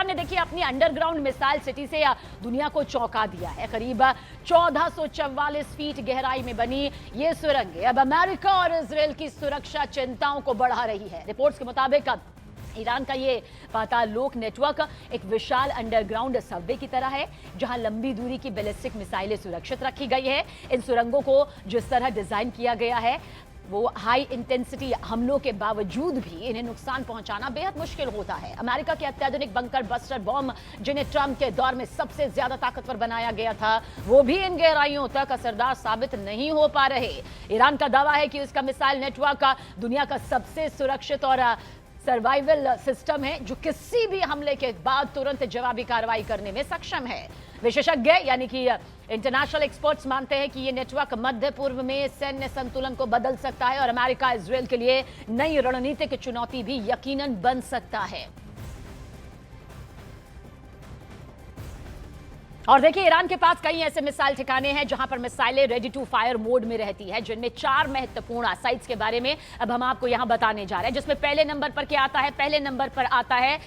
ने देखिए अपनी अंडरग्राउंड मिसाइल सिटी से दुनिया को चौंका दिया है। करीब 1444 फीट गहराई में बनी ये सुरंग अब अमेरिका और इजराइल की सुरक्षा चिंताओं को बढ़ा रही है। रिपोर्ट्स के मुताबिक ईरान का ये पातालोक नेटवर्क एक विशाल अंडरग्राउंड सबवे की तरह है, जहां लंबी दूरी की बैलिस्टिक मिसाइलें सुरक्षित रखी गई है। इन सुरंगों को जिस तरह डिजाइन किया गया है वो हाई इंटेंसिटी हमलों के बावजूद भी इन्हें नुकसान पहुंचाना बेहद मुश्किल होता है। अमेरिका के अत्याधुनिक बंकर बस्टर बॉम्ब, जिन्हें ट्रंप के दौर में सबसे ज्यादा ताकतवर बनाया गया था, वो भी इन गहराइयों तक असरदार साबित नहीं हो पा रहे। ईरान का दावा है कि उसका मिसाइल नेटवर्क दुनिया का सबसे सुरक्षित और सर्वाइवल सिस्टम है, जो किसी भी हमले के बाद तुरंत जवाबी कार्रवाई करने में सक्षम है। विशेषज्ञ यानी कि इंटरनेशनल एक्सपर्ट्स मानते हैं कि यह नेटवर्क मध्य पूर्व में सैन्य संतुलन को बदल सकता है और अमेरिका इजराइल के लिए नई रणनीतिक चुनौती भी यकीनन बन सकता है। और देखिए, ईरान के पास कई ऐसे मिसाइल ठिकाने हैं जहां पर मिसाइलें रेडी टू फायर मोड में रहती है, जिनमें 4 महत्वपूर्ण साइट्स के बारे में अब हम आपको यहां बताने जा रहे हैं। जिसमें पहले नंबर पर क्या आता है? पहले नंबर पर आता है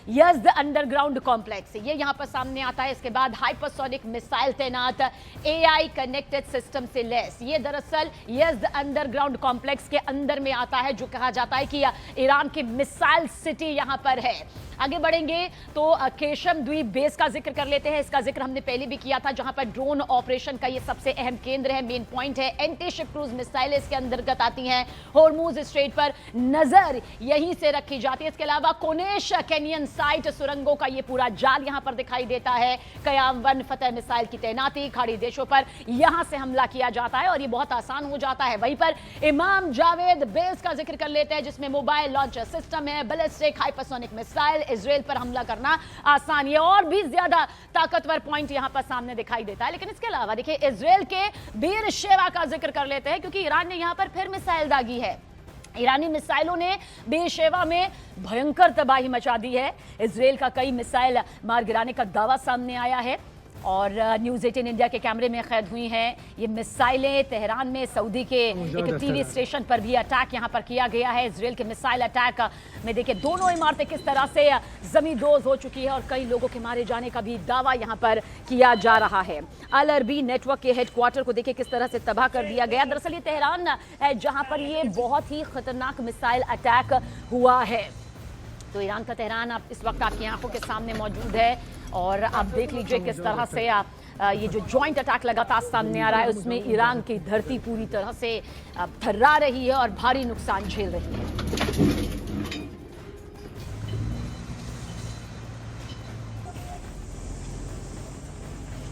यज़्द अंडरग्राउंड कॉम्प्लेक्स। ये यहां पर सामने आता है। इसके बाद हाइपरसोनिक मिसाइल तैनात एआई कनेक्टेड सिस्टम से लैस। ये दरअसल यज़्द अंडरग्राउंड कॉम्प्लेक्स के अंदर में आता है, जो कहा जाता है कि ईरान की मिसाइल सिटी यहां पर है। आगे बढ़ेंगे तो केशम द्वीप बेस का जिक्र कर लेते हैं। इसका जिक्र हमने पहले भी किया था, जहां पर ड्रोन ऑपरेशन का ये सबसे अहम केंद्र है, मेन पॉइंट है। एंटी शिप क्रूज मिसाइल इसके अंतर्गत आती हैं। होर्मुज स्ट्रेट पर नजर यहीं से रखी जाती है। इसके अलावा कोनेश कैनियन साइट सुरंगों का ये पूरा जाल यहां पर दिखाई देता है। कयाम 1 फतह मिसाइल की तैनाती, खाड़ी देशों पर यहां से हमला किया जाता है और ये बहुत आसान हो जाता है। वहीं पर इमाम जावेद बेस का जिक्र कर लेते हैं, जिसमें मोबाइल लॉन्चर सिस्टम है, बैलिस्टिक हाइपरसोनिक मिसाइल, इजराइल पर हमला करना आसान। है और भी ज्यादा ताकतवर पॉइंट यहां पर सामने दिखाई देता है। लेकिन इसके अलावा देखिए, इजराइल के बीरशेवा का जिक्र कर लेते हैं, क्योंकि ईरान ने यहां पर फिर मिसाइल दागी है। ईरानी मिसाइलों ने बीरशेवा में भयंकर तबाही मचा दी है। इजराइल का कई मिसाइल मार गिराने का दावा सामने आया है और न्यूज़ 18 इंडिया के कैमरे में कैद हुई हैं ये मिसाइलें। तेहरान में सऊदी के एक टीवी स्टेशन पर भी अटैक यहां पर किया गया है। इजराइल के मिसाइल अटैक में देखिए दोनों इमारतें किस तरह से जमींदोज हो चुकी है और कई लोगों के मारे जाने का भी दावा यहां पर किया जा रहा है। अल अरबी नेटवर्क के हेडक्वार्टर को देखिए किस तरह से तबाह कर दिया गया। दरअसल ये तेहरान है जहां पर ये बहुत ही खतरनाक मिसाइल अटैक हुआ है। तो ईरान का तेहरान आप इस वक्त आपकी आंखों के सामने मौजूद है और आप देख लीजिए किस तरह से ये जो जॉइंट अटैक लगातार सामने आ रहा है, उसमें ईरान की धरती पूरी तरह से थर्रा रही है और भारी नुकसान झेल रही है।